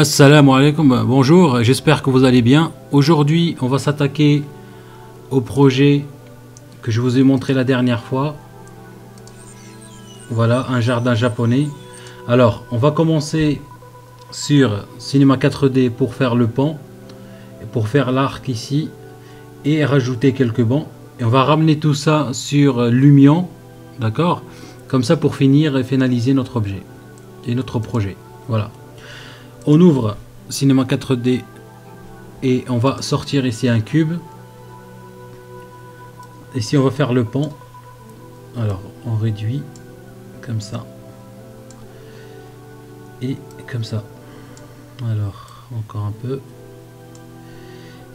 Assalamu alaikum, bonjour, j'espère que vous allez bien. Aujourd'hui, on va s'attaquer au projet que je vous ai montré la dernière fois. Voilà, un jardin japonais. Alors, on va commencer sur Cinema 4D pour faire le pont, pour faire l'arc ici, et rajouter quelques bancs. Et on va ramener tout ça sur Lumion, d'accord? Comme ça pour finir et finaliser notre objet et notre projet. Voilà. On ouvre Cinema 4D et on va sortir ici un cube. Ici on va faire le pont. Alors on réduit comme ça et comme ça. Alors encore un peu.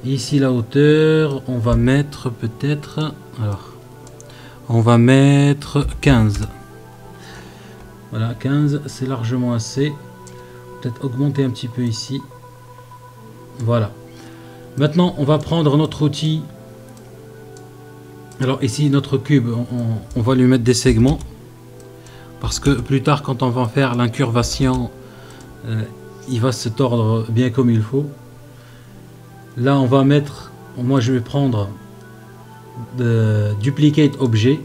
Et ici la hauteur, on va mettre peut-être, alors on va mettre 15. Voilà, 15 c'est largement assez. Peut-être augmenter un petit peu ici. Voilà. Maintenant on va prendre notre outil. Alors ici notre cube, on va lui mettre des segments parce que plus tard quand on va faire l'incurvation, il va se tordre bien comme il faut. Là on va mettre, moi je vais prendre de duplicate objet.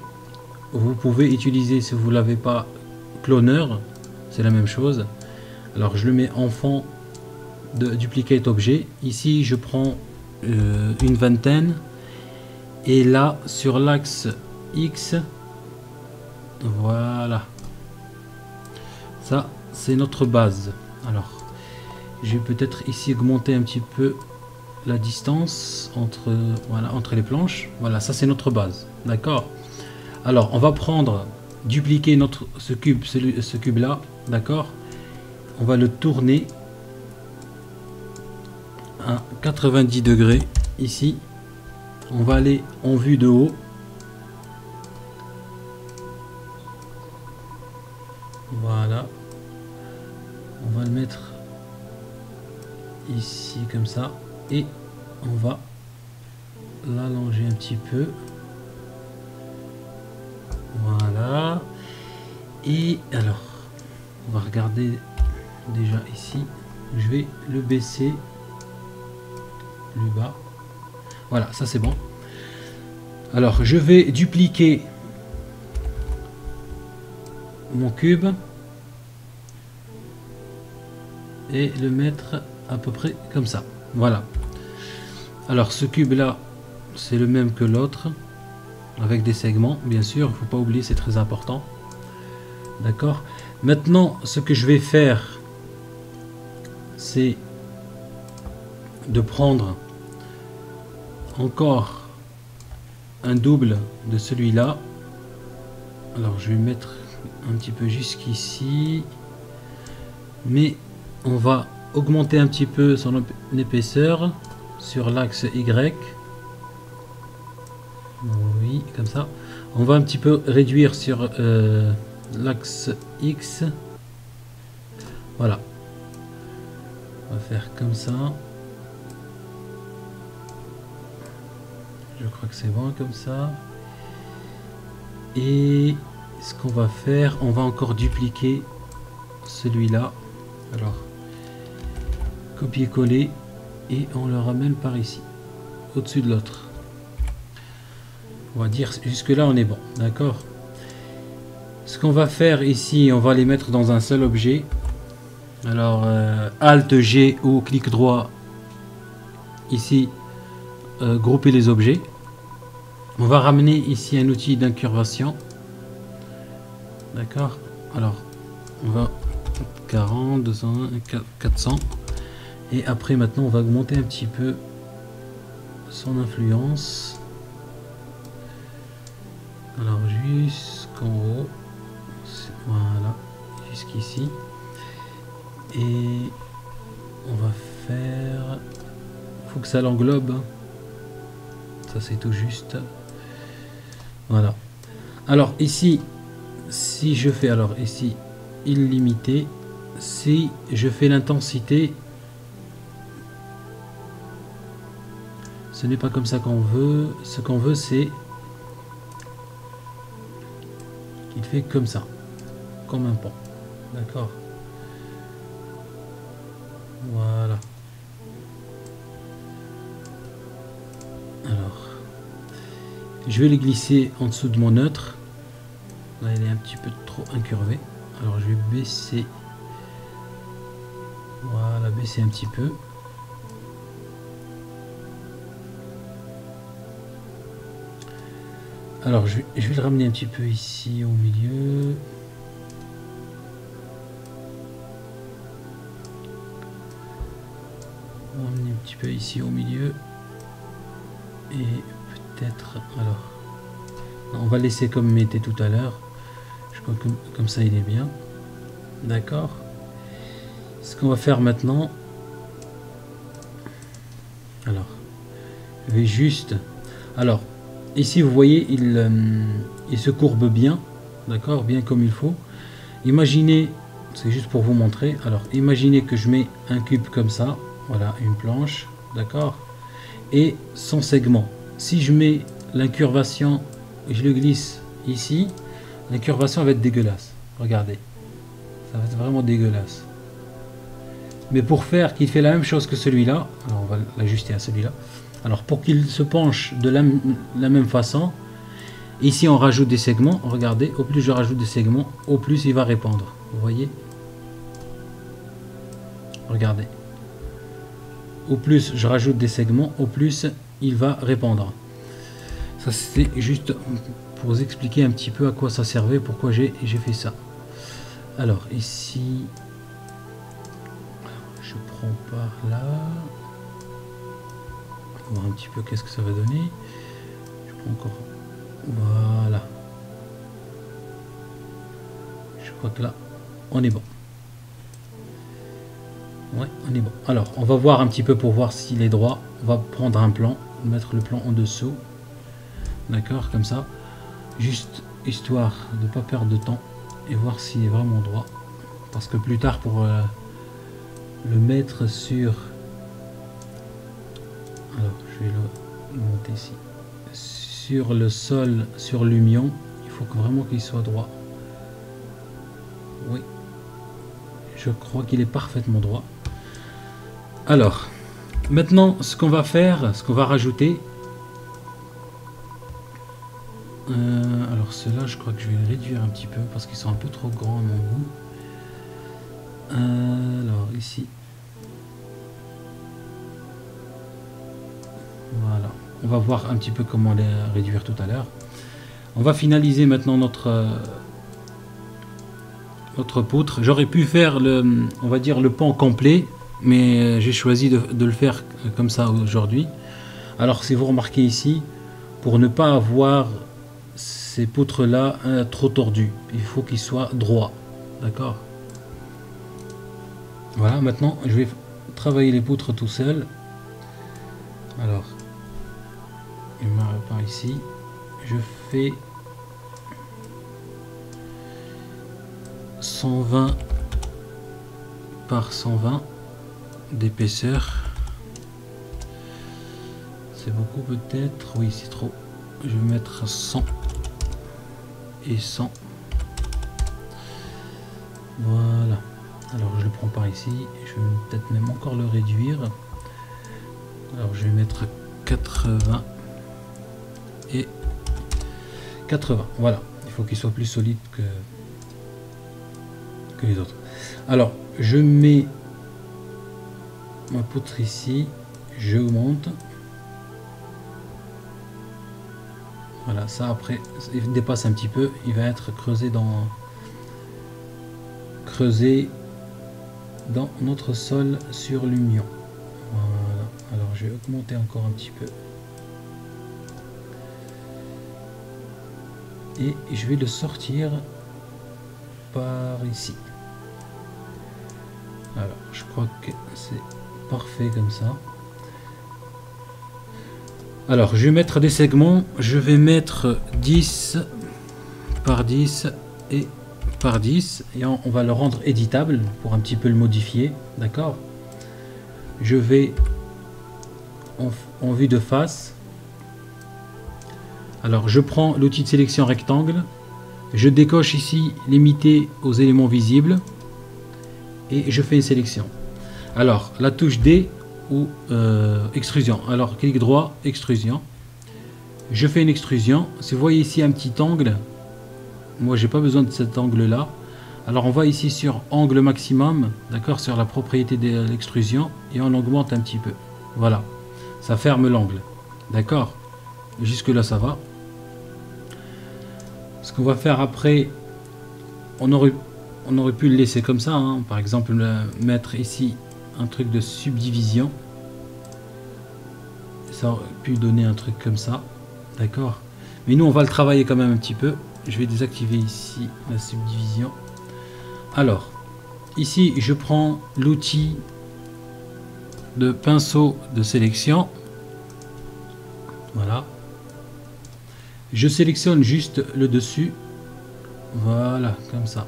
Vous pouvez utiliser, si vous l'avez pas, cloneur, c'est la même chose. Alors je le mets en fond de duplicate objet. Ici je prends une vingtaine. Et là sur l'axe X, voilà, ça c'est notre base. Alors je vais peut-être ici augmenter un petit peu la distance entre, voilà, entre les planches. Voilà, ça c'est notre base, d'accord. Alors on va prendre, dupliquer ce cube là, d'accord. On va le tourner à 90 degrés ici. On va aller en vue de haut. Voilà. On va le mettre ici comme ça. Et on va l'allonger un petit peu. Voilà. Et alors, on va regarder déjà ici. Je vais le baisser plus bas. Voilà, ça c'est bon. Alors je vais dupliquer mon cube et le mettre à peu près comme ça. Voilà. Alors ce cube là, c'est le même que l'autre, avec des segments, bien sûr, il ne faut pas oublier, c'est très important. D'accord. Maintenant, ce que je vais faire, c'est de prendre encore un double de celui-là. Alors je vais mettre un petit peu jusqu'ici, mais on va augmenter un petit peu son épaisseur sur l'axe Y. Oui, comme ça. On va un petit peu réduire sur l'axe X. Voilà. On va faire comme ça. Je crois que c'est bon comme ça. Et ce qu'on va faire, on va encore dupliquer celui-là. Alors, copier-coller et on le ramène par ici, au-dessus de l'autre. On va dire jusque là on est bon, d'accord. Ce qu'on va faire ici, on va les mettre dans un seul objet. Alors, Alt G ou clic droit ici, grouper les objets. On va ramener ici un outil d'incurvation. D'accord. Alors, on va 40, 200, 400. Et après, maintenant, on va augmenter un petit peu son influence. Alors, jusqu'en haut. Voilà. Jusqu'ici. Et on va faire... faut que ça l'englobe. Ça, c'est tout juste. Voilà. Alors ici, si je fais, alors ici illimité, si je fais l'intensité, ce n'est pas comme ça qu'on veut. Ce qu'on veut, c'est qu'il fait comme ça, comme un pont, d'accord. Alors, je vais les glisser en dessous de mon neutre. Là, il est un petit peu trop incurvé. Alors, je vais baisser. Voilà, baisser un petit peu. Alors, je vais le ramener un petit peu ici au milieu. Ramener un petit peu ici au milieu. Et peut-être... Alors, on va laisser comme il était tout à l'heure. Je crois que comme ça, il est bien. D'accord. Ce qu'on va faire maintenant... Alors, je vais juste... Alors... Ici, vous voyez, il se courbe bien, d'accord, bien comme il faut. Imaginez, c'est juste pour vous montrer. Alors, imaginez que je mets un cube comme ça, voilà, une planche, d'accord, et son segment. Si je mets l'incurvation et je le glisse ici, l'incurvation va être dégueulasse. Regardez, ça va être vraiment dégueulasse. Mais pour faire qu'il fait la même chose que celui-là, alors on va l'ajuster à celui-là. Alors pour qu'il se penche de la même façon, ici on rajoute des segments. Regardez, au plus je rajoute des segments, au plus il va répandre. Vous voyez? Regardez. Au plus je rajoute des segments, au plus il va répandre. Ça c'était juste pour vous expliquer un petit peu à quoi ça servait, pourquoi j'ai fait ça. Alors ici, je prends par là. Voir un petit peu qu'est-ce que ça va donner. Je prends encore, voilà, je crois que là on est bon. Ouais, on est bon. Alors on va voir un petit peu pour voir s'il est droit. On va prendre un plan, mettre le plan en dessous, d'accord, comme ça, juste histoire de pas perdre de temps et voir s'il est vraiment droit, parce que plus tard pour le mettre sur... Alors, je vais le monter ici. Sur le sol, sur l'union, il faut que vraiment qu'il soit droit. Oui. Je crois qu'il est parfaitement droit. Alors, maintenant, ce qu'on va faire, ce qu'on va rajouter... alors, ceux-là, je crois que je vais les réduire un petit peu parce qu'ils sont un peu trop grands à mon goût. Alors, ici... Voilà, on va voir un petit peu comment les réduire tout à l'heure. On va finaliser maintenant notre poutre. J'aurais pu faire on va dire le pan complet, mais j'ai choisi de le faire comme ça aujourd'hui. Alors si vous remarquez ici, pour ne pas avoir ces poutres là trop tordues, il faut qu'ils soient droits, d'accord. Voilà, maintenant je vais travailler les poutres tout seul. Alors, par ici, je fais 120 par 120 d'épaisseur. C'est beaucoup peut-être, oui c'est trop. Je vais mettre 100 et 100. Voilà. Alors je le prends par ici. Je vais peut-être même encore le réduire. Alors je vais mettre 80 et 80. Voilà, il faut qu'il soit plus solide que les autres. Alors je mets ma poutre ici, j'augmente. Voilà, ça après il dépasse un petit peu, il va être creusé dans notre sol sur l'union. Voilà, alors je vais augmenter encore un petit peu. Et je vais le sortir par ici. Alors je crois que c'est parfait comme ça. Alors je vais mettre des segments, je vais mettre 10 par 10 et par 10 et on va le rendre éditable pour un petit peu le modifier, d'accord. Je vais en vue de face. Alors je prends l'outil de sélection rectangle, je décoche ici limité aux éléments visibles et je fais une sélection. Alors la touche D ou extrusion. Alors clic droit, extrusion. Je fais une extrusion. Si vous voyez ici un petit angle, moi j'ai pas besoin de cet angle là. Alors on va ici sur angle maximum, d'accord, sur la propriété de l'extrusion, et on augmente un petit peu. Voilà, ça ferme l'angle, d'accord. Jusque là ça va. Ce qu'on va faire après, on aurait pu le laisser comme ça, hein. Par exemple mettre ici un truc de subdivision. Ça aurait pu donner un truc comme ça, d'accord. Mais nous on va le travailler quand même un petit peu. Je vais désactiver ici la subdivision. Alors, ici je prends l'outil de pinceau de sélection. Voilà. Je sélectionne juste le dessus. Voilà, comme ça.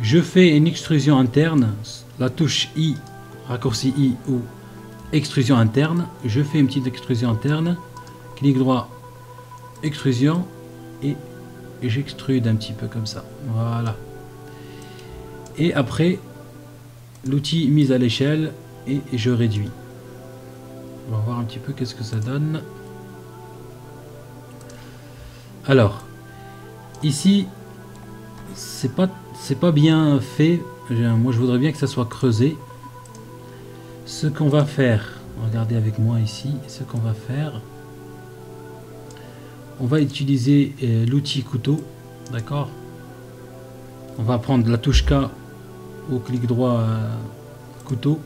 Je fais une extrusion interne. La touche I, raccourci I ou extrusion interne. Je fais une petite extrusion interne. Clic droit, extrusion. Et j'extrude un petit peu comme ça. Voilà. Et après, l'outil mise à l'échelle et je réduis. On va voir un petit peu qu'est-ce que ça donne. Alors, ici, c'est pas bien fait. Moi, je voudrais bien que ça soit creusé. Ce qu'on va faire, regardez avec moi ici, ce qu'on va faire, on va utiliser l'outil couteau, d'accord. On va prendre la touche K au clic droit couteau.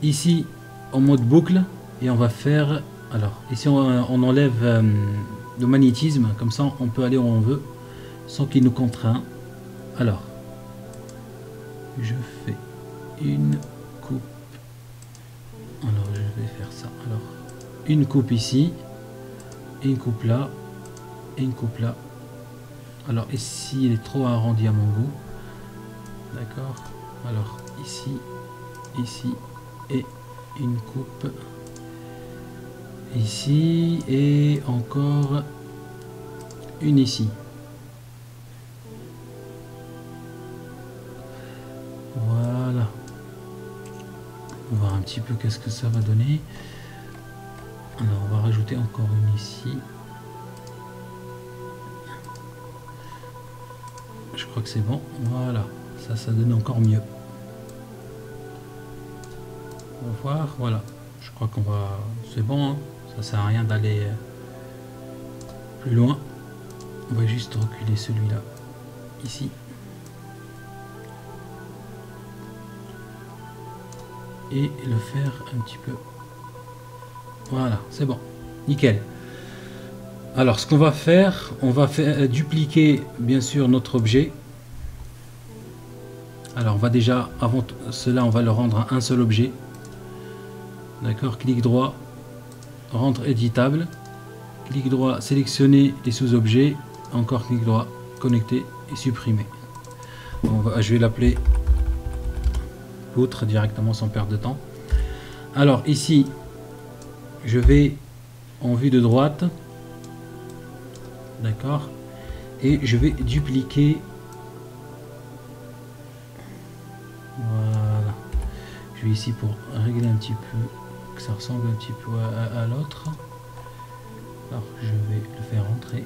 Ici, en mode boucle, et on va faire. Alors, ici, on enlève le magnétisme, comme ça, on peut aller où on veut sans qu'il nous contraint. Alors, je fais une coupe. Alors, je vais faire ça. Alors, une coupe ici, et une coupe là, et une coupe là. Alors, ici, il est trop arrondi à mon goût. D'accord. Alors, ici, ici, et une coupe ici, et encore une ici. Voilà. On va voir un petit peu qu'est-ce que ça va donner. Alors, on va rajouter encore une ici. Je crois que c'est bon. Voilà. Ça donne encore mieux. On va voir. Voilà. Je crois qu'on va... C'est bon, hein. Ça sert à rien d'aller plus loin. On va juste reculer celui-là. Ici. Et le faire un petit peu. Voilà, c'est bon. Nickel. Alors, ce qu'on va faire, on va faire dupliquer, bien sûr, notre objet. Alors, on va déjà, avant cela, on va le rendre à un seul objet. D'accord, clic droit, rendre éditable. Clic droit, sélectionner les sous-objets. Encore clic droit, connecter et supprimer. Je vais l'appeler poutre directement sans perdre de temps. Alors, ici, je vais en vue de droite. D'accord. Et je vais dupliquer. Voilà. Je vais ici pour régler un petit peu, que ça ressemble un petit peu à l'autre. Alors, je vais le faire entrer.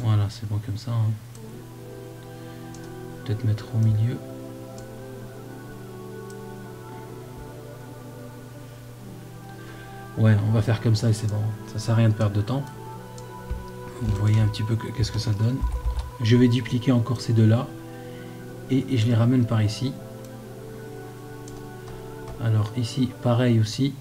Voilà, c'est bon comme ça. Hein. Peut-être mettre au milieu. Ouais, on va faire comme ça et c'est bon. Ça sert à rien de perdre de temps. Vous voyez un petit peu qu'est-ce que ça donne. Je vais dupliquer encore ces deux-là. Et je les ramène par ici. Alors ici, pareil aussi.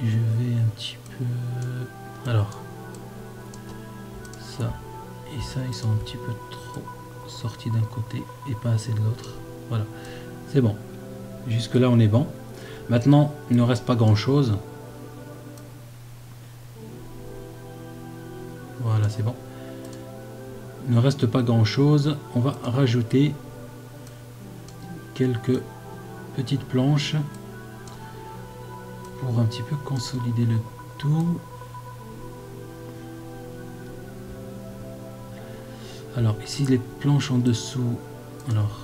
Je vais un petit peu... Alors, ça et ça, ils sont un petit peu trop sortis d'un côté et pas assez de l'autre. Voilà, c'est bon. Jusque là, on est bon. Maintenant, il ne reste pas grand-chose. Voilà, c'est bon. Il ne reste pas grand-chose. On va rajouter quelques petites planches pour un petit peu consolider le tout. Alors ici les planches en dessous, alors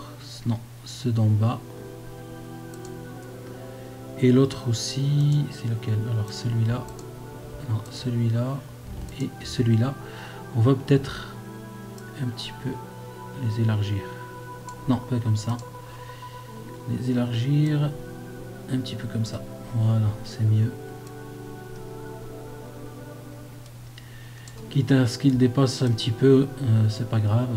non, ceux d'en bas. Et l'autre aussi, c'est lequel? Alors celui-là, non, celui-là et celui-là. On va peut-être un petit peu les élargir. Non, pas comme ça. Les élargir un petit peu comme ça. Voilà, c'est mieux. Quitte à ce qu'il dépasse un petit peu, c'est pas grave.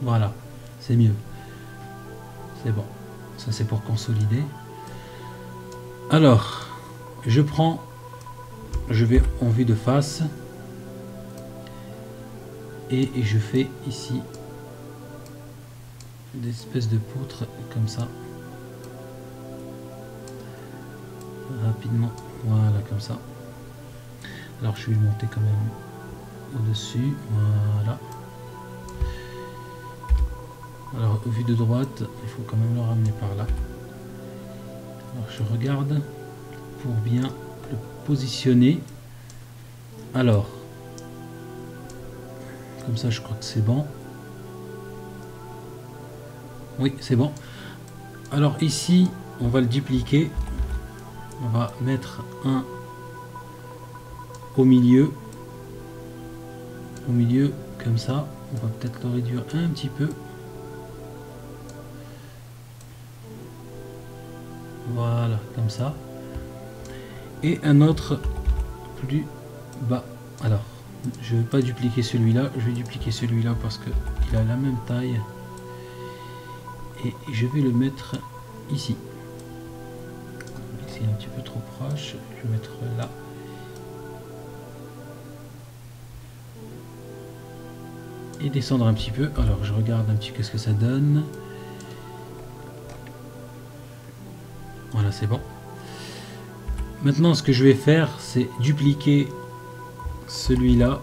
Voilà, c'est mieux. C'est bon. Ça c'est pour consolider. Alors, je vais en vue de face. Et je fais ici des espèces de poutres comme ça. Rapidement. Voilà, comme ça. Alors je vais le monter quand même au-dessus. Voilà. Alors, vue de droite, il faut quand même le ramener par là. Alors je regarde pour bien le positionner. Alors, comme ça je crois que c'est bon. Oui, c'est bon. Alors ici, on va le dupliquer. On va mettre un au milieu. Au milieu, comme ça. On va peut-être le réduire un petit peu. Voilà, comme ça. Et un autre plus bas. Alors, je ne vais pas dupliquer celui-là. Je vais dupliquer celui-là parce qu'il a la même taille. Et je vais le mettre ici. C'est un petit peu trop proche. Je vais mettre là. Et descendre un petit peu. Alors, je regarde un petit peu ce que ça donne. Voilà, c'est bon. Maintenant, ce que je vais faire, c'est dupliquer celui-là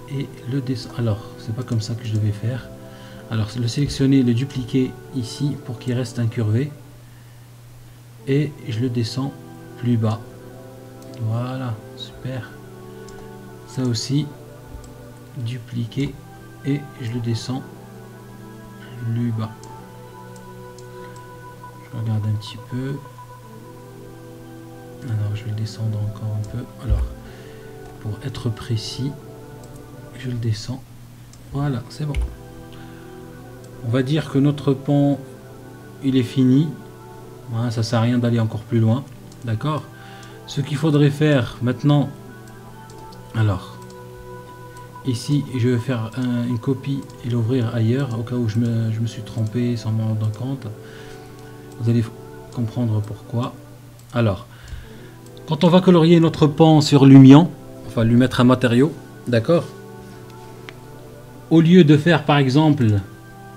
et le descendre. Alors, c'est pas comme ça que je devais faire. Alors, le sélectionner, le dupliquer ici pour qu'il reste incurvé. Et je le descends plus bas. Voilà, super. Ça aussi, dupliquer et je le descends plus bas. Je regarde un petit peu. Alors je vais le descendre encore un peu. Alors pour être précis, je le descends. Voilà, c'est bon. On va dire que notre pont il est fini. Voilà, ça sert à rien d'aller encore plus loin. D'accord. Ce qu'il faudrait faire maintenant. Alors ici je vais faire une copie et l'ouvrir ailleurs au cas où je me suis trompé sans m'en rendre compte. Vous allez comprendre pourquoi. Alors, quand on va colorier notre pan sur Lumion, enfin lui mettre un matériau, d'accord. Au lieu de faire par exemple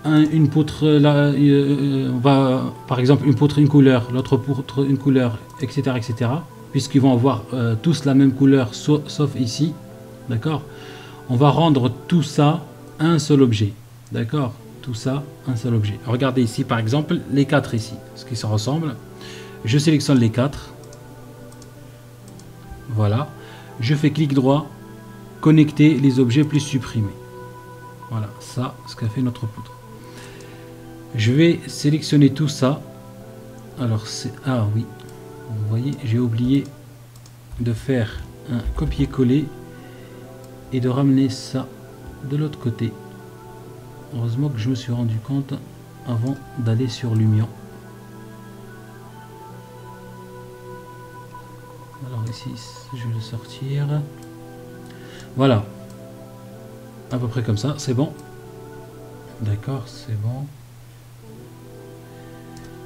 une poutre, là, on va par exemple une poutre une couleur, l'autre poutre une couleur, etc., etc. Puisqu'ils vont avoir tous la même couleur, sauf ici, d'accord. On va rendre tout ça un seul objet, d'accord. Tout ça, un seul objet. Regardez ici par exemple les quatre ici, ce qui se ressemble. Je sélectionne les quatre. Voilà. Je fais clic droit, connecter les objets plus supprimer. Voilà, ça, ce qu'a fait notre poutre. Je vais sélectionner tout ça. Alors c'est... Ah oui, vous voyez, j'ai oublié de faire un copier-coller et de ramener ça de l'autre côté. Heureusement que je me suis rendu compte avant d'aller sur Lumion. Alors ici, je vais le sortir. Voilà. À peu près comme ça, c'est bon. D'accord, c'est bon.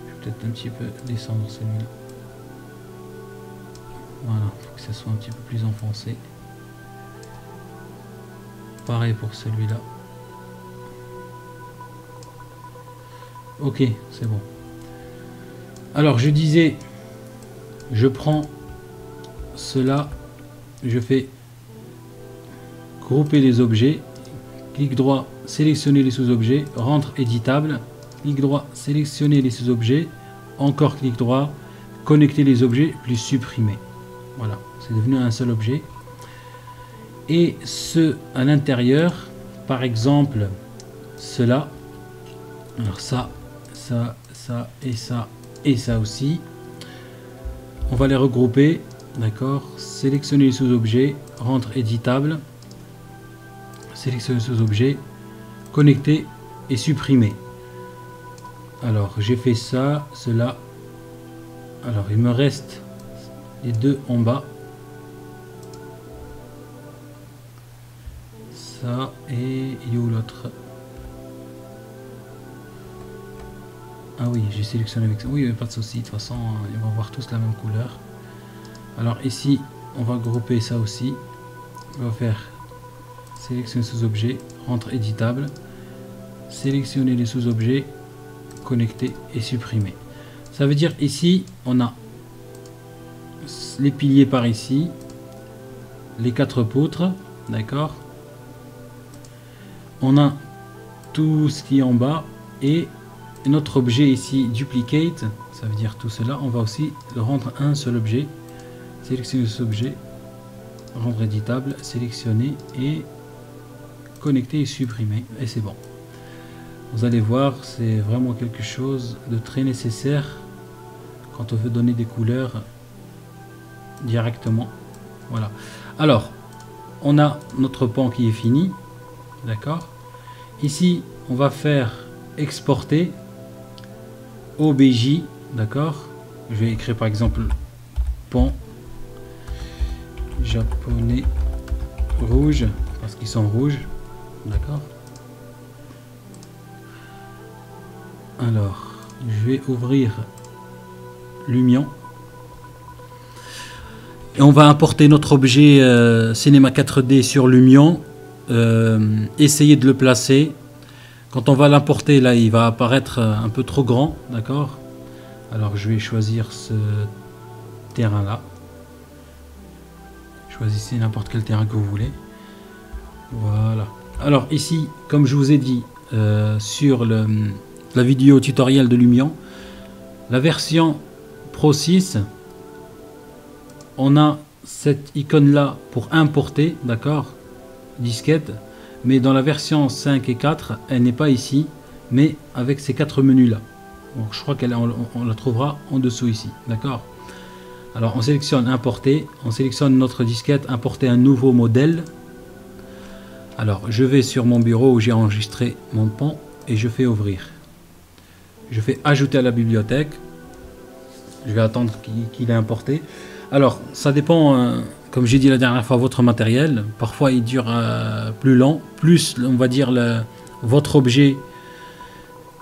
Je vais peut-être un petit peu descendre celui-là. Voilà, il faut que ça soit un petit peu plus enfoncé. Pareil pour celui-là. Ok, c'est bon. Alors je disais, je prends cela, je fais grouper les objets, clic droit, sélectionner les sous-objets, rendre éditable, clic droit, sélectionner les sous-objets, encore clic droit, connecter les objets, plus supprimer. Voilà, c'est devenu un seul objet. et ceux à l'intérieur, par exemple cela, alors ça et ça aussi, on va les regrouper, d'accord. Sélectionner les sous-objets, rendre éditable, sélectionner les sous-objets, connecter et supprimer. Alors j'ai fait ça, cela, alors il me reste les deux en bas, ça, et il est où l'autre? Ah oui, j'ai sélectionné avec ça. Oui, pas de souci, de toute façon ils vont avoir tous la même couleur. Alors ici on va grouper ça aussi, on va faire sélectionner sous-objets, rendre éditable, sélectionner les sous-objets, connecter et supprimer. Ça veut dire ici on a les piliers par ici, les 4 poutres, d'accord. On a tout ce qui est en bas et notre objet ici duplicate, ça veut dire tout cela, on va aussi le rendre un seul objet. Sélectionner cet objet, rendre éditable, sélectionner et connecter et supprimer, et c'est bon. Vous allez voir, c'est vraiment quelque chose de très nécessaire quand on veut donner des couleurs directement. Voilà. Alors, on a notre pan qui est fini, d'accord. Ici, on va faire exporter OBJ, d'accord. Je vais écrire par exemple pan japonais rouge parce qu'ils sont rouges, d'accord. Alors je vais ouvrir Lumion et on va importer notre objet Cinema 4D sur Lumion, essayer de le placer. Quand on va l'importer, là il va apparaître un peu trop grand, d'accord. Alors je vais choisir ce terrain là, choisissez n'importe quel terrain que vous voulez. Voilà. Alors ici, comme je vous ai dit sur la vidéo tutoriel de Lumion, la version Pro 6, on a cette icône là pour importer, d'accord, disquette, mais dans la version 5 et 4 elle n'est pas ici, mais avec ces 4 menus là. Donc je crois on la trouvera en dessous ici, d'accord. Alors on sélectionne importer, on sélectionne notre disquette, importer un nouveau modèle. Alors je vais sur mon bureau où j'ai enregistré mon pan et je fais ouvrir. Je fais ajouter à la bibliothèque. Je vais attendre qu'il ait importé. Alors ça dépend, comme j'ai dit la dernière fois, votre matériel. Parfois il dure plus lent, plus on va dire votre objet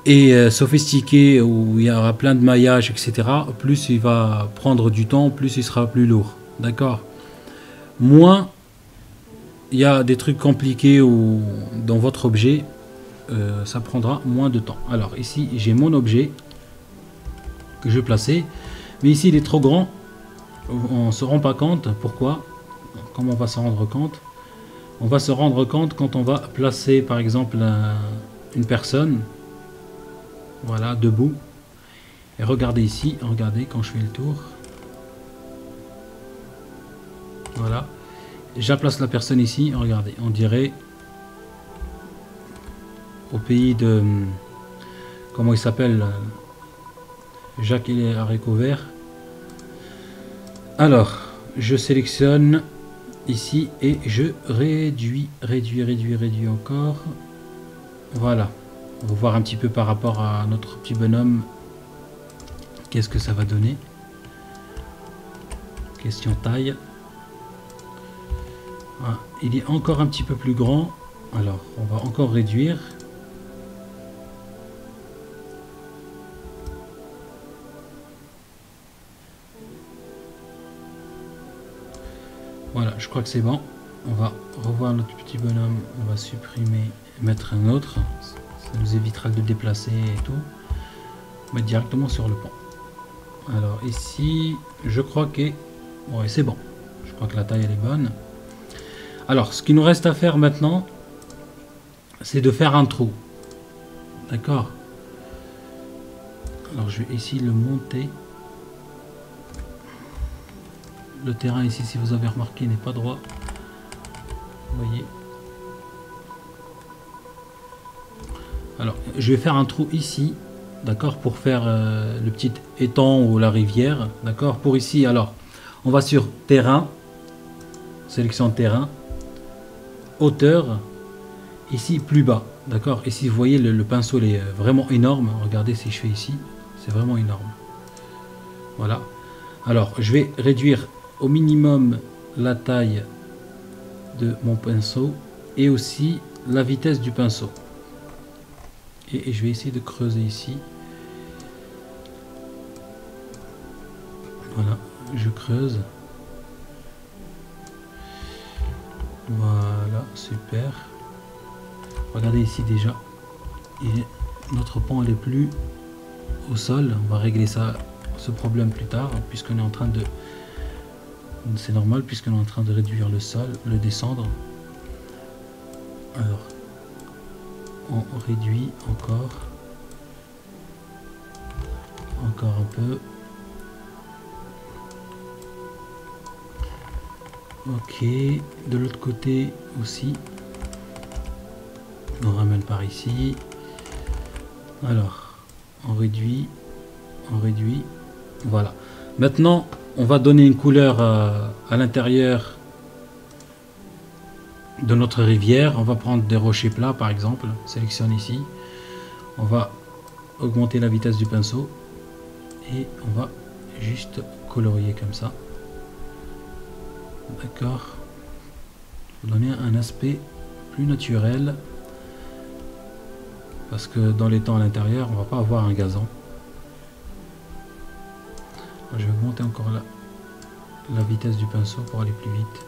est sophistiqué, où il y aura plein de maillages, etc. Plus il va prendre du temps, plus il sera plus lourd, d'accord. Moins il y a des trucs compliqués ou dans votre objet, ça prendra moins de temps. Alors ici j'ai mon objet que je vais placer, mais ici il est trop grand, on se rend pas compte. Pourquoi? Comment on va se rendre compte? On va se rendre compte quand on va placer par exemple une personne, voilà, debout. Et regardez ici, regardez quand je fais le tour, voilà, j'aplace la personne ici, regardez, on dirait au pays de, comment il s'appelle, Jacques et les haricots verts. Alors je sélectionne ici et je réduis encore. Voilà, on va voir un petit peu par rapport à notre petit bonhomme qu'est-ce que ça va donner. Question taille. Ah, il est encore un petit peu plus grand, alors on va encore réduire. Voilà, je crois que c'est bon. On va revoir notre petit bonhomme, on va supprimer et mettre un autre, ça nous évitera de le déplacer et tout. On va mettre directement sur le pont. Alors ici je crois que ouais, c'est bon, je crois que la taille elle est bonne. Alors ce qu'il nous reste à faire maintenant, c'est de faire un trou, d'accord. Alors je vais ici le monter. Le terrain ici, si vous avez remarqué, n'est pas droit. Vous voyez. Alors, je vais faire un trou ici, d'accord, pour faire le petit étang ou la rivière, d'accord. Pour ici, alors, on va sur terrain, sélection terrain, hauteur, ici plus bas, d'accord. Ici, vous voyez, le pinceau il est vraiment énorme. Regardez si je fais ici, c'est vraiment énorme. Voilà. Alors, je vais réduire au minimum la taille de mon pinceau et aussi la vitesse du pinceau. Et je vais essayer de creuser ici. Voilà, je creuse. Voilà, super. Regardez ici déjà. Et notre pont elle est plus au sol. On va régler ça, ce problème plus tard, puisqu'on est en train de... C'est normal puisqu'on est en train de réduire le sol, le descendre. Alors, on réduit encore un peu. Ok, de l'autre côté aussi, on ramène par ici. Alors, on réduit, voilà. Maintenant, on va donner une couleur à l'intérieur de notre rivière. On va prendre des rochers plats par exemple, sélectionne ici, on va augmenter la vitesse du pinceau et on va juste colorier comme ça, d'accord, pour donner un aspect plus naturel, parce que dans les temps à l'intérieur on va pas avoir un gazon. Alors, je vais augmenter encore la vitesse du pinceau pour aller plus vite.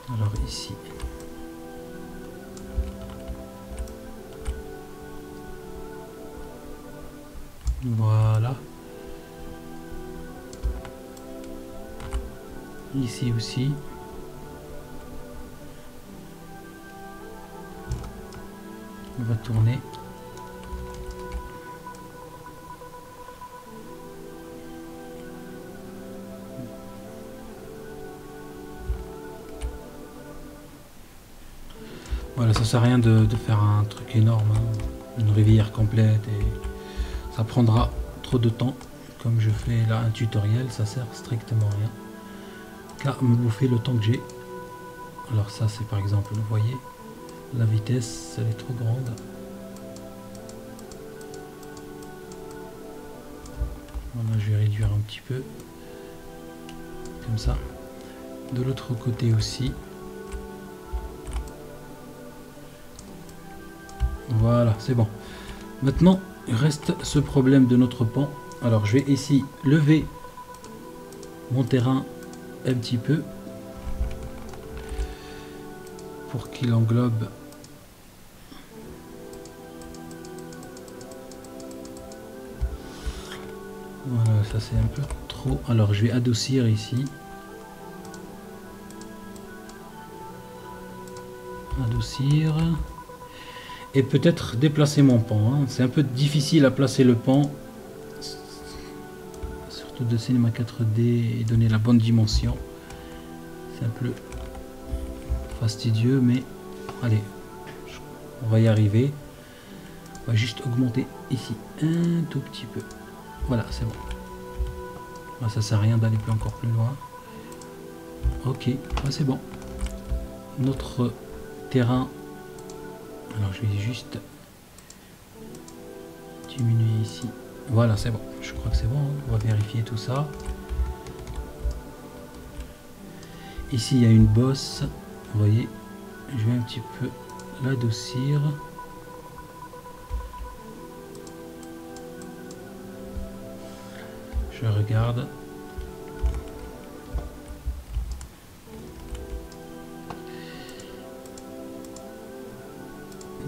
Alors ici, voilà, ici aussi, on va tourner. Voilà, ça sert à rien de faire un truc énorme, hein, une rivière complète, et ça prendra trop de temps. Comme je fais là un tutoriel, ça sert strictement à rien, qu'à me bouffer le temps que j'ai. Alors ça c'est par exemple, vous voyez, la vitesse elle est trop grande. Voilà, je vais réduire un petit peu, comme ça. De l'autre côté aussi. Voilà, c'est bon. Maintenant, il reste ce problème de notre pont. Alors, je vais ici lever mon terrain un petit peu pour qu'il englobe. Voilà, ça c'est un peu trop. Alors, je vais adoucir ici. Adoucir. Et peut-être déplacer mon pont, hein. C'est un peu difficile à placer le pont, surtout de cinéma 4D, et donner la bonne dimension. C'est un peu fastidieux, mais allez, on va y arriver. On va juste augmenter ici un tout petit peu. Voilà, c'est bon. Là, ça sert à rien d'aller encore plus loin. Ok, là, c'est bon. Notre terrain. Alors je vais juste diminuer ici. Voilà, c'est bon. Je crois que c'est bon, hein. On va vérifier tout ça. Ici, il y a une bosse. Vous voyez, je vais un petit peu l'adoucir. Je regarde.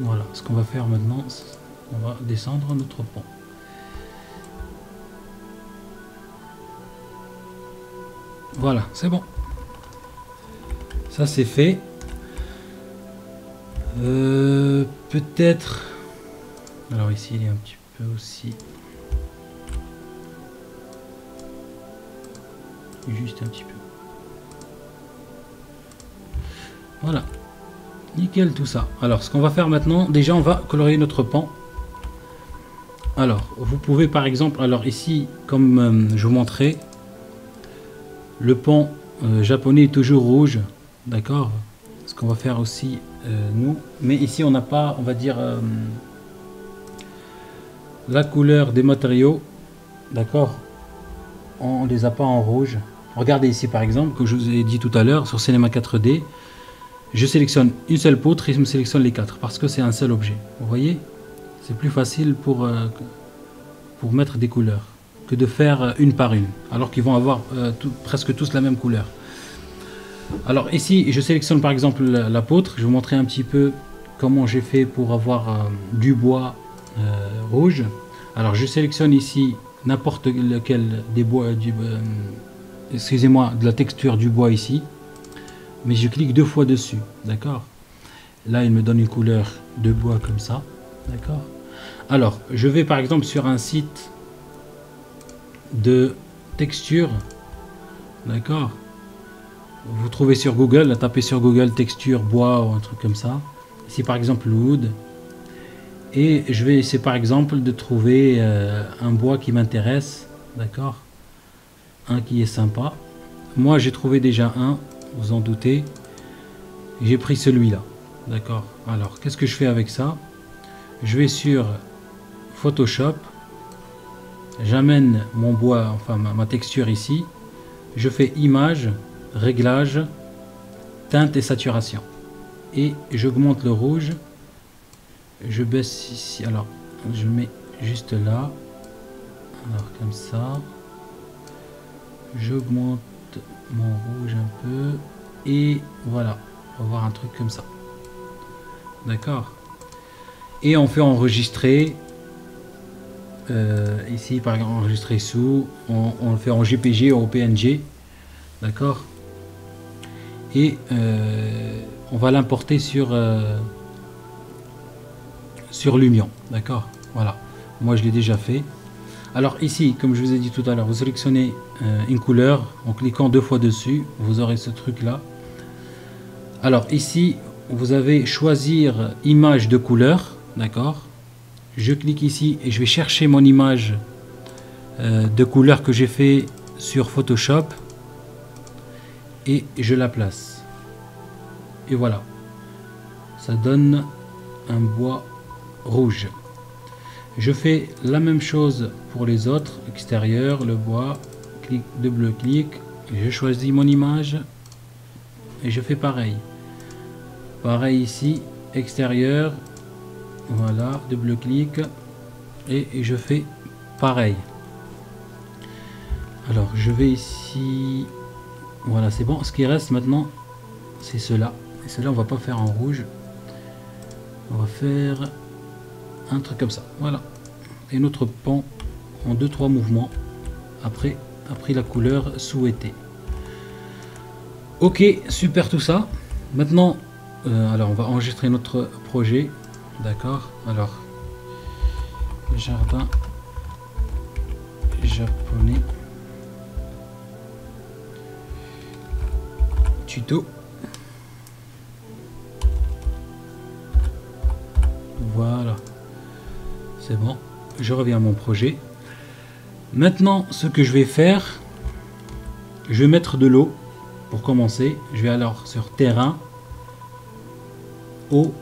Voilà, ce qu'on va faire maintenant, on va descendre notre pont. Voilà, c'est bon. Ça c'est fait. Peut-être... Alors ici il est un petit peu aussi... Juste un petit peu. Voilà, nickel tout ça. Alors ce qu'on va faire maintenant, déjà on va colorier notre pan. Alors vous pouvez par exemple, alors ici comme je vous montrais, le pan japonais est toujours rouge, d'accord. Ce qu'on va faire aussi nous, mais ici on n'a pas, on va dire, la couleur des matériaux, d'accord, on les a pas en rouge. Regardez ici par exemple, comme je vous ai dit tout à l'heure, sur Cinema 4D, je sélectionne une seule poutre et je me sélectionne les quatre parce que c'est un seul objet. Vous voyez, c'est plus facile pour mettre des couleurs que de faire une par une, alors qu'ils vont avoir presque tous la même couleur. Alors ici, je sélectionne par exemple la poutre. Je vais vous montrer un petit peu comment j'ai fait pour avoir du bois rouge. Alors je sélectionne ici n'importe lequel des bois, excusez-moi, de la texture du bois ici, mais je clique deux fois dessus, d'accord. Là il me donne une couleur de bois comme ça, d'accord. Alors je vais par exemple sur un site de texture, d'accord. Vous trouvez sur Google, tapez sur Google texture bois ou un truc comme ça. Ici par exemple wood. Et je vais essayer par exemple de trouver un bois qui m'intéresse, d'accord, un qui est sympa. Moi j'ai trouvé déjà un, vous en doutez, j'ai pris celui-là, d'accord. Alors qu'est-ce que je fais avec ça? Je vais sur Photoshop, j'amène mon bois, enfin ma texture ici, je fais image, réglage, teinte et saturation, et j'augmente le rouge. Je baisse ici, alors je mets juste là, alors comme ça, j'augmente mon rouge un peu, et voilà, on va voir un truc comme ça, d'accord. Et on fait enregistrer, ici par exemple enregistrer sous, on le fait en JPG ou en PNG, d'accord, et on va l'importer sur Lumion, d'accord. Voilà, moi je l'ai déjà fait. Alors ici, comme je vous ai dit tout à l'heure, vous sélectionnez une couleur en cliquant deux fois dessus, vous aurez ce truc là. Alors ici vous avez choisir image de couleur, d'accord. Je clique ici et je vais chercher mon image de couleur que j'ai fait sur Photoshop et je la place, et voilà, ça donne un bois rouge. Je fais la même chose pour les autres, extérieur, le bois, clic, double clic, je choisis mon image et je fais pareil. Pareil ici, extérieur, voilà, double clic et je fais pareil. Alors je vais ici, voilà, c'est bon. Ce qui reste maintenant, c'est cela. Et cela on va pas faire en rouge, on va faire un truc comme ça, voilà. Et notre pan en 2-3 mouvements après a pris la couleur souhaitée. Ok, super tout ça. Maintenant alors on va enregistrer notre projet, d'accord. Alors jardin japonais tuto, voilà, c'est bon. Je reviens à mon projet. Maintenant ce que je vais faire, je vais mettre de l'eau pour commencer. Je vais alors sur terrain, eau,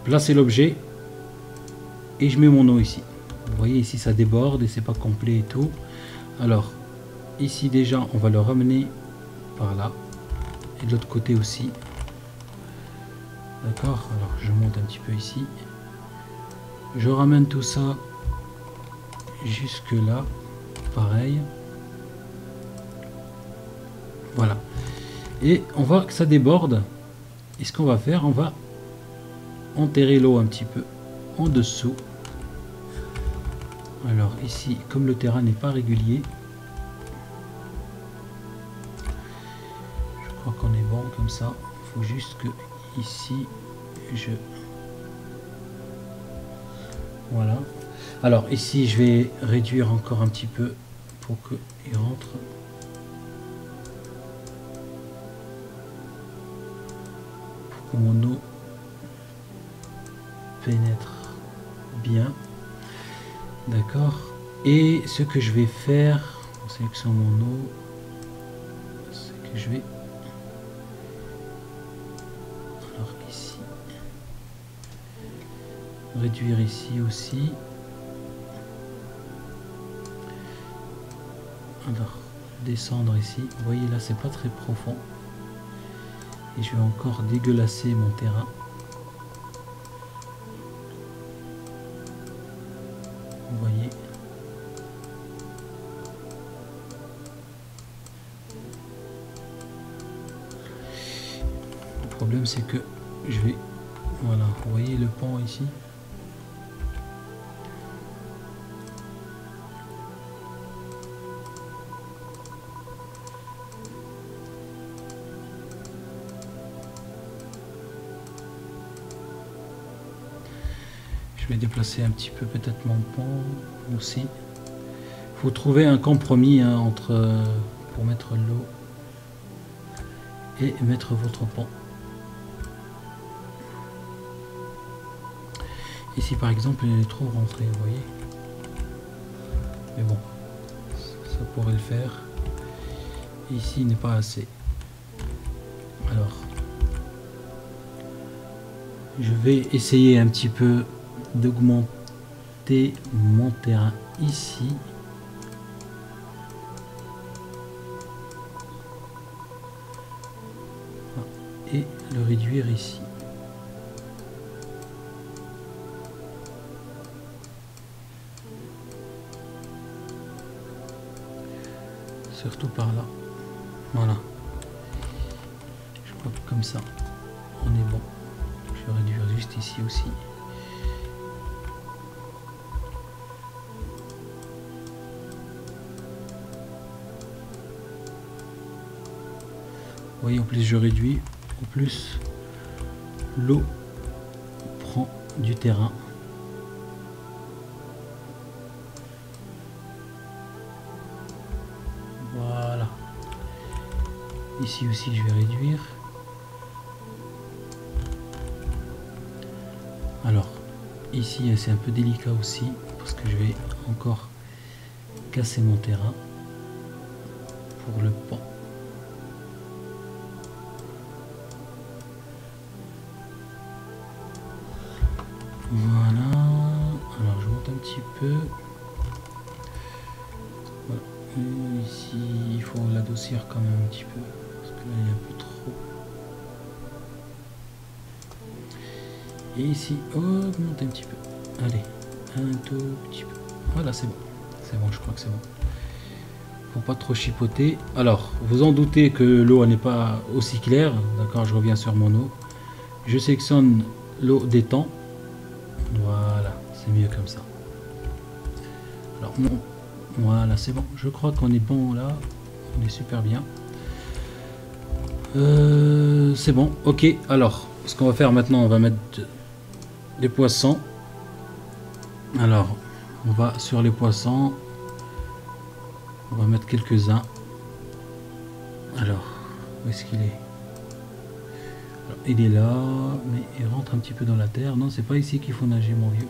placer l'objet et je mets mon eau ici. Vous voyez ici ça déborde et c'est pas complet et tout. Alors ici déjà on va le ramener par là et de l'autre côté aussi, d'accord. Alors je monte un petit peu ici, je ramène tout ça jusque là, pareil, voilà. Et on voit que ça déborde, et ce qu'on va faire, on va enterrer l'eau un petit peu en dessous. Alors ici, comme le terrain n'est pas régulier, je crois qu'on est bon comme ça. Il faut juste que ici voilà. Alors ici je vais réduire encore un petit peu pour qu'il rentre. que mon eau pénètre bien. D'accord. Et ce que je vais faire, en sélectionnant mon eau, c'est que je vais alors ici réduire ici aussi. Alors descendre ici. Vous voyez là, c'est pas très profond. Et je vais encore dégueulasser mon terrain. Vous voyez. Le problème c'est que je vais... Voilà, vous voyez le pont ici. Je vais déplacer un petit peu peut-être mon pont aussi. Il faut trouver un compromis hein, entre pour mettre l'eau et mettre votre pont. Ici par exemple il est trop rentré, vous voyez. Mais bon, ça pourrait le faire. Ici il n'est pas assez. Alors, je vais essayer un petit peu d'augmenter mon terrain ici. Et le réduire ici. Surtout par là. Voilà. Je crois que comme ça, on est bon. Je vais réduire juste ici aussi. Vous voyez, en plus je réduis, en plus l'eau prend du terrain. Voilà. Ici aussi je vais réduire. Alors ici c'est un peu délicat aussi parce que je vais encore casser mon terrain pour le pont. Voilà, alors je monte un petit peu. Voilà. Et ici il faut l'adoucir quand même un petit peu parce que là il y a un peu trop. Et ici augmente un petit peu. Allez, un tout petit peu. Voilà, c'est bon, je crois que c'est bon. Faut pas trop chipoter. Alors vous en doutez que l'eau n'est pas aussi claire. D'accord, je reviens sur mon eau. Je sélectionne l'eau des temps. Voilà, c'est mieux comme ça. Alors, bon, voilà, c'est bon. Je crois qu'on est bon là. On est super bien. C'est bon, ok. Alors, ce qu'on va faire maintenant, on va mettre des poissons. Alors, on va sur les poissons. On va mettre quelques-uns. Alors, où est-ce qu'il est? Alors, il est là, mais il rentre un petit peu dans la terre. Non, c'est pas ici qu'il faut nager, mon vieux.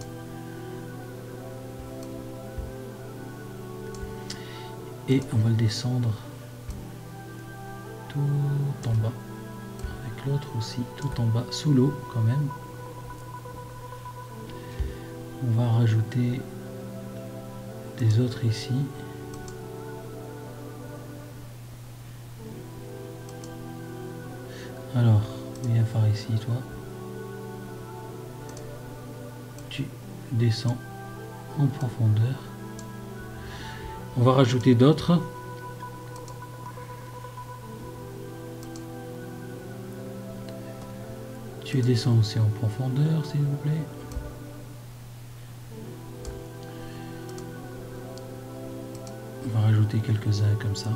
Et on va le descendre tout en bas. Avec l'autre aussi, tout en bas, sous l'eau quand même. On va rajouter des autres ici. Alors, viens par ici, toi. Tu descends en profondeur. On va rajouter d'autres. Tu descends aussi en profondeur, s'il vous plaît. On va rajouter quelques-uns comme ça.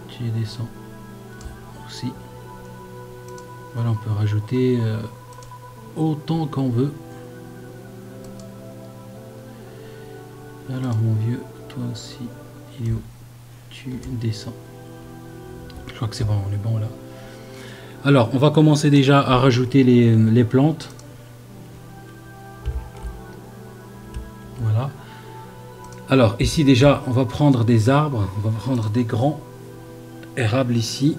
Tu descends aussi. Voilà, on peut rajouter autant qu'on veut. Alors mon vieux, toi aussi, il est où? Tu descends. crois que c'est bon, on est bon là. Alors, on va commencer déjà à rajouter les plantes. Voilà. Alors, ici déjà, on va prendre des arbres. On va prendre des grands érables ici.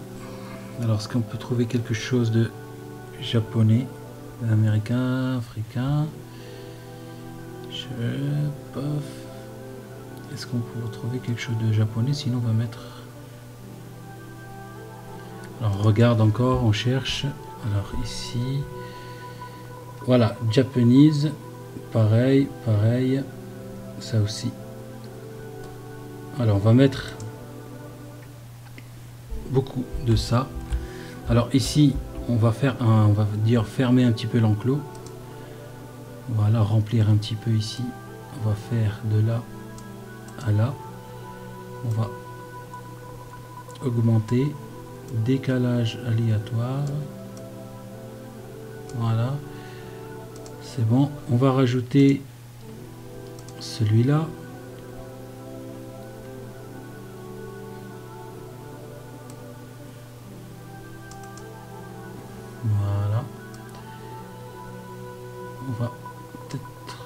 Alors, est-ce qu'on peut trouver quelque chose de japonais, américain, africain? Est-ce qu'on peut trouver quelque chose de japonais? Sinon, on va mettre... Alors, on regarde encore, on cherche. Alors, ici... Voilà, Japanese. Pareil, pareil. Ça aussi. Alors, on va mettre beaucoup de ça. Alors, ici, on va dire fermer un petit peu l'enclos. Voilà, remplir un petit peu ici. On va faire de là à là. On va augmenter. Décalage aléatoire. Voilà. C'est bon. On va rajouter celui-là. Voilà. On va peut-être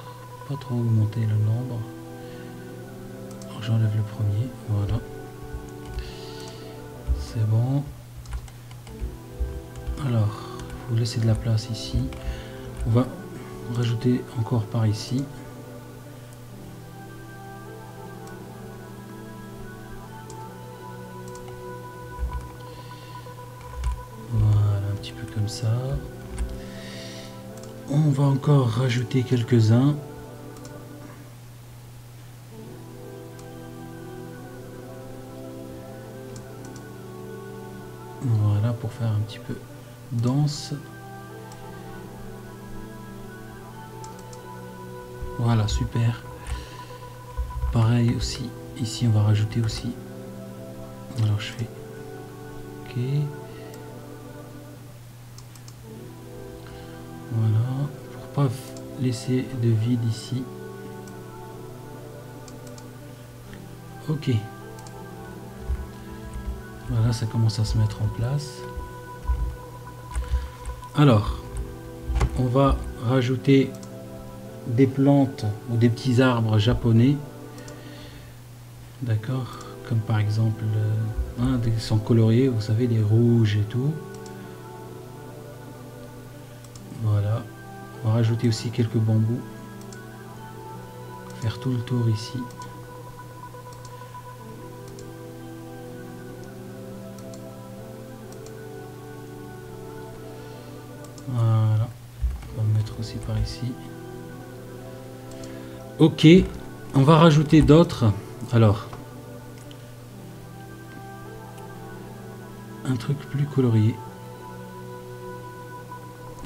pas trop augmenter le nombre. J'enlève le premier. Voilà. C'est bon. Alors, il faut laisser de la place ici. On va rajouter encore par ici. Voilà, un petit peu comme ça. On va encore rajouter quelques-uns. Voilà, pour faire un petit peu dense. Voilà, super. Pareil aussi, ici on va rajouter aussi. Alors je fais OK. Voilà, pour pas laisser de vide ici. OK. Voilà, ça commence à se mettre en place. Alors, on va rajouter des plantes ou des petits arbres japonais. D'accord, comme par exemple, qui sont coloriés, vous savez, les rouges et tout. Voilà, on va rajouter aussi quelques bambous. Faire tout le tour ici. Voilà, on va le mettre aussi par ici. OK, on va rajouter d'autres. Alors, un truc plus colorié.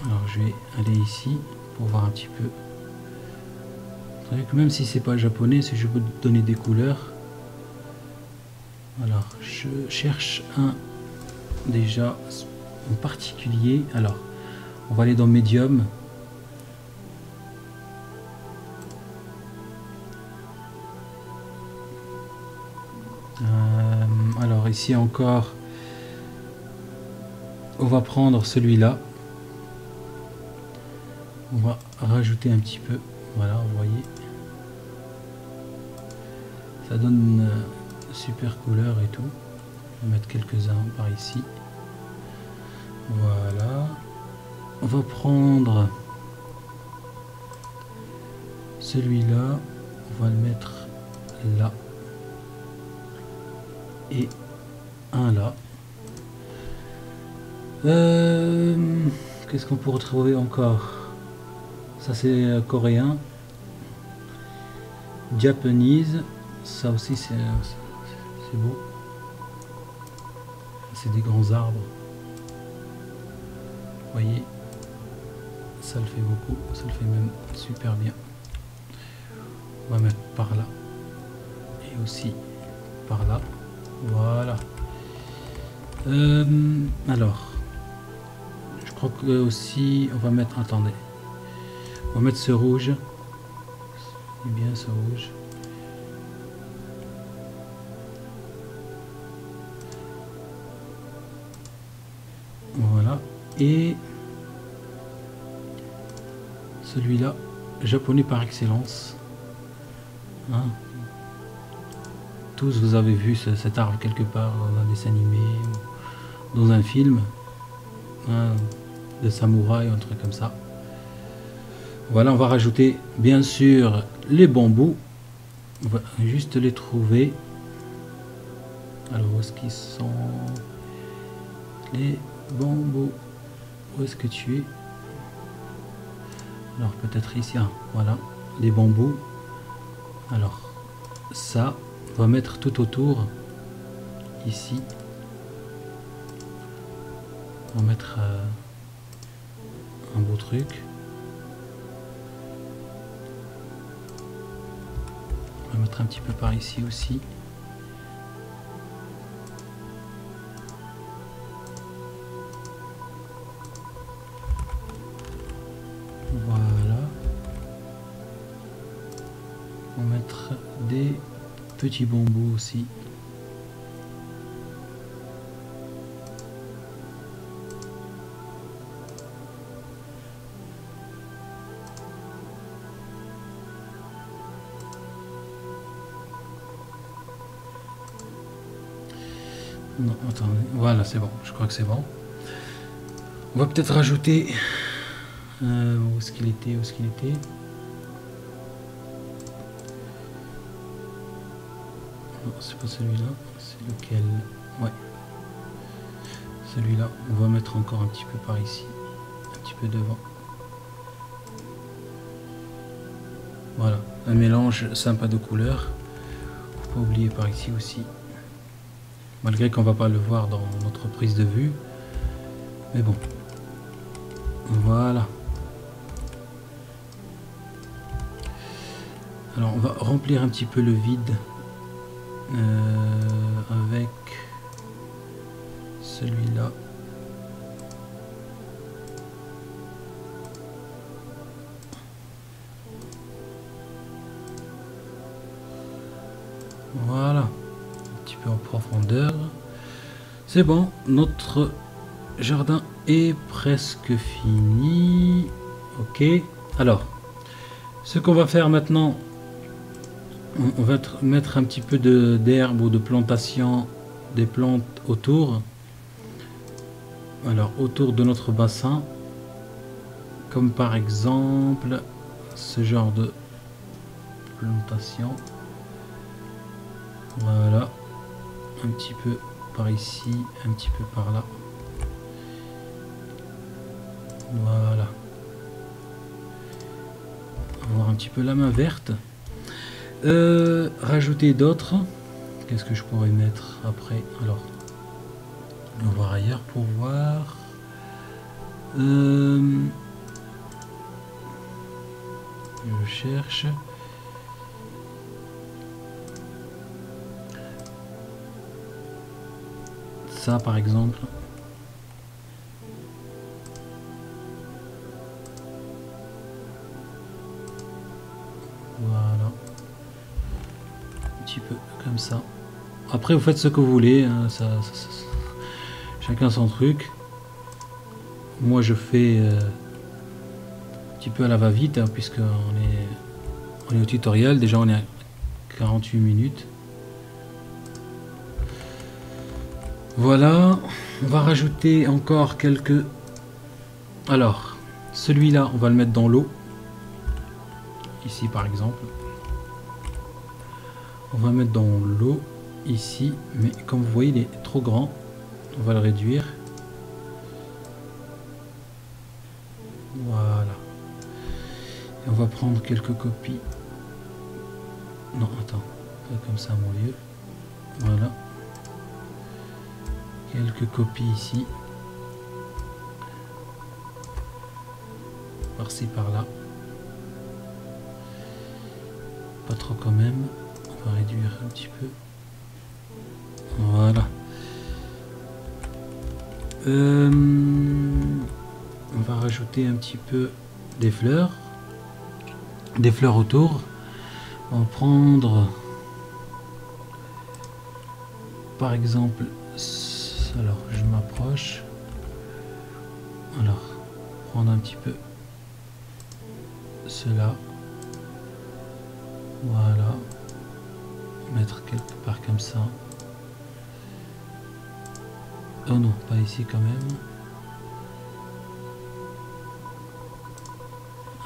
Alors, je vais aller ici pour voir un petit peu. Vous savez que même si c'est pas japonais, si je peux donner des couleurs. Alors, je cherche un déjà en particulier. Alors, on va aller dans Medium. Alors ici encore, on va prendre celui-là. On va rajouter un petit peu. Voilà, vous voyez. Ça donne une super couleur et tout. On va mettre quelques-uns par ici. Voilà. On va prendre celui-là. On va le mettre là. Et un là. Qu'est-ce qu'on peut retrouver encore? Ça c'est coréen. Japanese. Ça aussi c'est beau. C'est des grands arbres. Vous voyez, ça le fait beaucoup. Ça le fait même super bien. On va mettre par là. Et aussi par là. Voilà. Alors, je crois que aussi on va mettre. Attendez. On va mettre ce rouge. C'est bien ce rouge. Et celui-là, japonais par excellence. Hein. Tous vous avez vu cet arbre quelque part dans un dessin animé, dans un film, hein, de samouraï ou un truc comme ça. Voilà, on va rajouter bien sûr les bambous. On va juste les trouver. Alors où est-ce qu'ils sont, les bambous? Où est-ce que tu es? Alors peut-être ici. Ah, voilà, les bambous. Alors ça, on va mettre tout autour ici. On va mettre un beau truc. On va mettre un petit peu par ici aussi. Voilà. On va mettre des petits bambous aussi. Non, attendez, voilà, c'est bon, je crois que c'est bon. On va peut-être rajouter... où est-ce qu'il était? Où est-ce qu'il était? Non, c'est pas celui-là, c'est lequel? Ouais. Celui-là, on va mettre encore un petit peu par ici, un petit peu devant. Voilà, un mélange sympa de couleurs. Faut pas oublier par ici aussi. Malgré qu'on va pas le voir dans notre prise de vue. Mais bon. Voilà. Alors on va remplir un petit peu le vide avec celui-là. Voilà. Un petit peu en profondeur. C'est bon, notre jardin est presque fini. Ok. Alors, ce qu'on va faire maintenant, on va mettre un petit peu d'herbe ou de plantation, des plantes autour. Alors, autour de notre bassin, comme par exemple ce genre de plantation. Voilà, un petit peu par ici, un petit peu par là. Voilà. Avoir un petit peu la main verte. Rajouter d'autres. Qu'est-ce que je pourrais mettre après? Alors, on va voir ailleurs pour voir. Je cherche. Ça par exemple. Voilà. Un petit peu comme ça. Après vous faites ce que vous voulez. Hein, chacun son truc. Moi je fais un petit peu à la va-vite hein, puisque on est au tutoriel. Déjà on est à 48 minutes. Voilà, on va rajouter encore quelques... Alors, celui-là, on va le mettre dans l'eau. Ici, par exemple. On va mettre dans l'eau, ici. Mais comme vous voyez, il est trop grand. On va le réduire. Voilà. Et on va prendre quelques copies. Non, attends. Pas comme ça, mon vieux. Voilà. Quelques copies ici, par-ci par-là, pas trop quand même, on va réduire un petit peu, voilà. On va rajouter un petit peu des fleurs autour. On va prendre par exemple, alors je m'approche, Alors, prendre un petit peu cela. Voilà. Mettre quelque part comme ça. Oh non, pas ici quand même.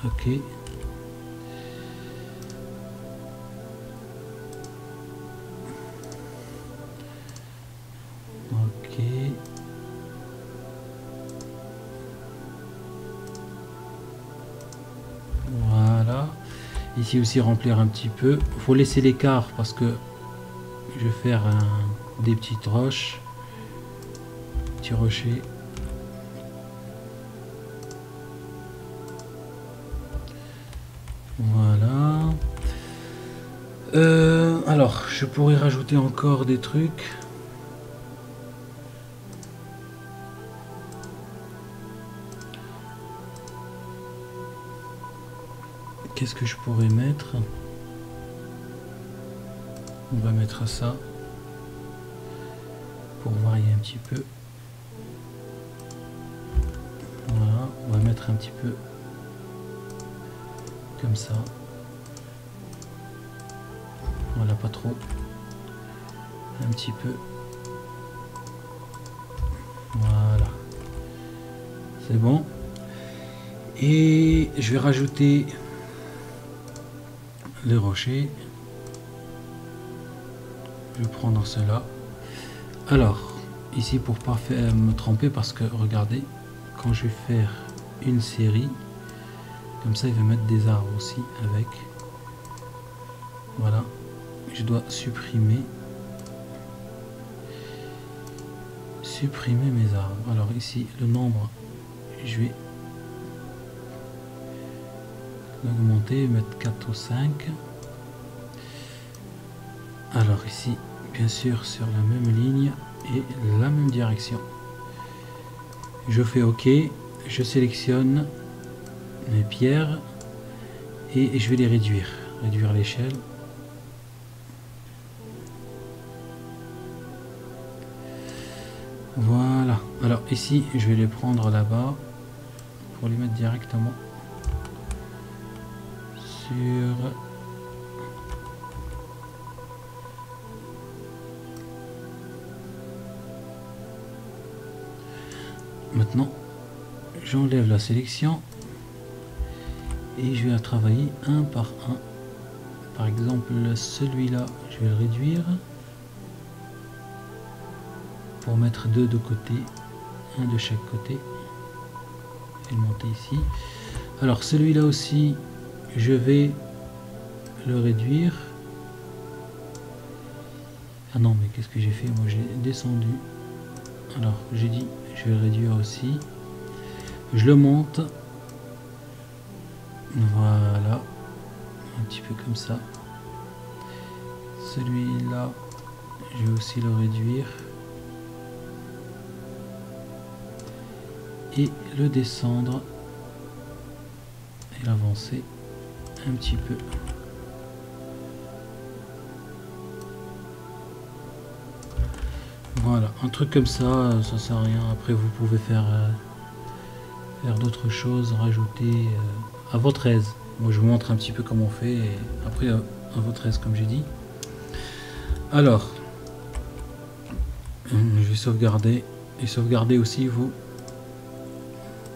Ok. Ok. Voilà. Ici aussi remplir un petit peu. Il faut laisser l'écart parce que je vais faire des petites roches. Petits rochers. Voilà. Alors, je pourrais rajouter encore des trucs. Qu'est-ce que je pourrais mettre? On va mettre ça pour varier un petit peu. Voilà, on va mettre un petit peu comme ça. Voilà, pas trop. Un petit peu. Voilà. C'est bon. Et je vais rajouter les rochers. Je vais prendre cela. Alors, ici pour pas me tromper, parce que regardez, quand je vais faire une série, comme ça il va mettre des arbres aussi avec. Voilà. Je dois supprimer mes arbres. Alors ici le nombre, je vais l'augmenter, mettre 4 ou 5. Alors ici bien sûr sur la même ligne et la même direction. Je fais OK, je sélectionne mes pierres et je vais les réduire l'échelle. Voilà. Alors ici, je vais les prendre là-bas pour les mettre directement sur... Maintenant, j'enlève la sélection et je vais travailler un par un. Par exemple, celui-là, je vais le réduire pour mettre deux de côté, un de chaque côté et le monter ici. Alors celui-là aussi, je vais le réduire. Ah non, mais qu'est-ce que j'ai fait? Moi j'ai descendu. Alors j'ai dit je vais le réduire aussi. Je le monte. Voilà. Un petit peu comme ça. Celui-là, je vais aussi le réduire. Et le descendre. Et l'avancer un petit peu. Voilà, un truc comme ça, ça sert à rien. Après vous pouvez faire d'autres choses, rajouter à votre aise. Moi je vous montre un petit peu comment on fait et après à votre aise comme j'ai dit. Alors, je vais sauvegarder et sauvegarder aussi vous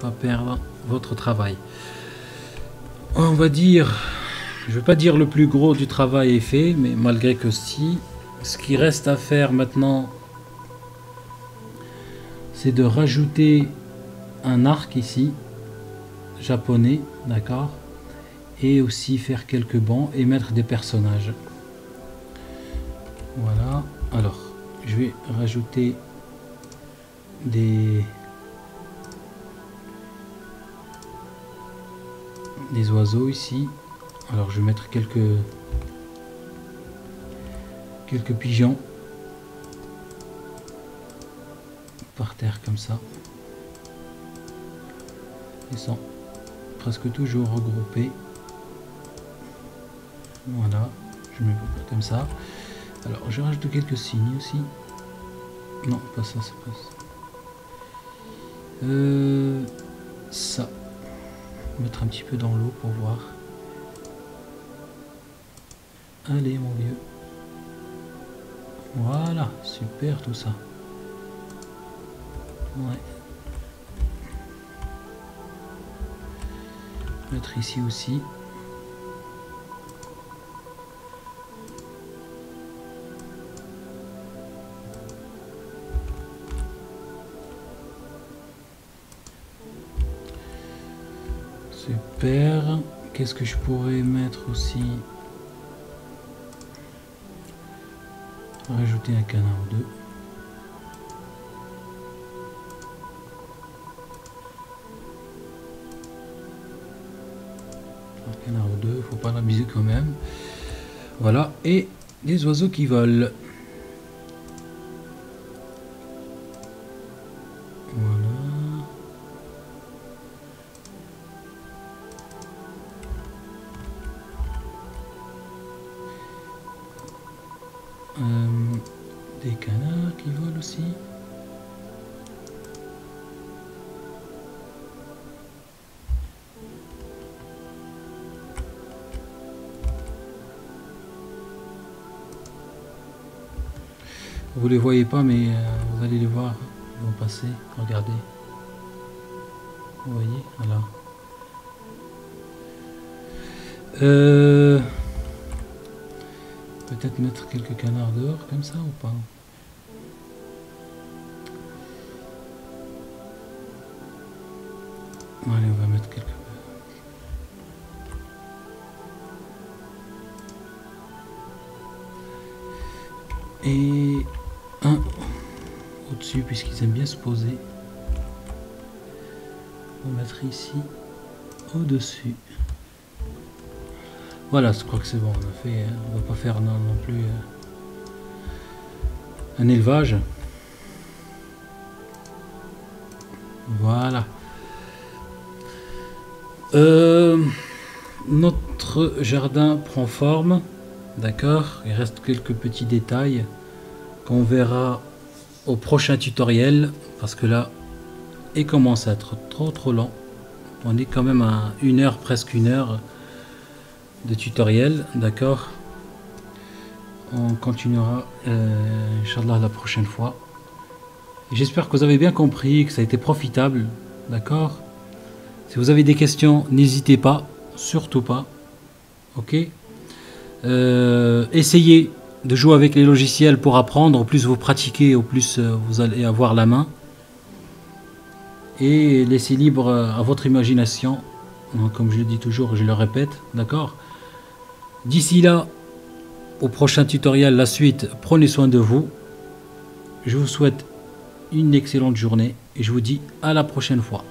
pas perdre votre travail. On va dire, je vais pas dire le plus gros du travail est fait, mais malgré que si, ce qui reste à faire maintenant, c'est de rajouter un arc ici, japonais, d'accord, et aussi faire quelques bancs et mettre des personnages. Voilà, alors je vais rajouter des oiseaux ici. Alors je vais mettre quelques pigeons par terre comme ça. Ils sont presque toujours regroupés. Voilà, je mets comme ça. Alors je rajoute quelques signes aussi. Non, pas ça, c'est pas ça. ça. Mettre un petit peu dans l'eau pour voir. Allez mon vieux. Voilà, super tout ça. Ouais. Mettre ici aussi. Super. Qu'est-ce que je pourrais mettre aussi? Rajouter un canard ou deux. Un canard ou deux, faut pas l'abuser quand même. Voilà, et des oiseaux qui volent. Voilà. Des canards qui volent aussi. Vous les voyez pas, mais vous allez les voir. Ils vont passer. Regardez. Vous voyez, voilà. Peut-être mettre quelques canards dehors comme ça ou pas? Allez, on va mettre quelques. Et un au-dessus, puisqu'ils aiment bien se poser. On va mettre ici au-dessus. Voilà, je crois que c'est bon, on a fait, on va pas faire non plus un élevage. Voilà. Notre jardin prend forme, d'accord. Il reste quelques petits détails qu'on verra au prochain tutoriel, parce que là, il commence à être trop lent. On est quand même à 1 heure, presque 1 heure de tutoriel, d'accord. On continuera Inch'Allah la prochaine fois. J'espère que vous avez bien compris, que ça a été profitable, d'accord. Si vous avez des questions, n'hésitez pas, surtout pas, ok. Essayez de jouer avec les logiciels pour apprendre. Au plus vous pratiquez, au plus vous allez avoir la main. Et laissez libre à votre imagination, comme je le dis toujours, je le répète, d'accord. D'ici là, au prochain tutoriel, la suite, prenez soin de vous. Je vous souhaite une excellente journée et je vous dis à la prochaine fois.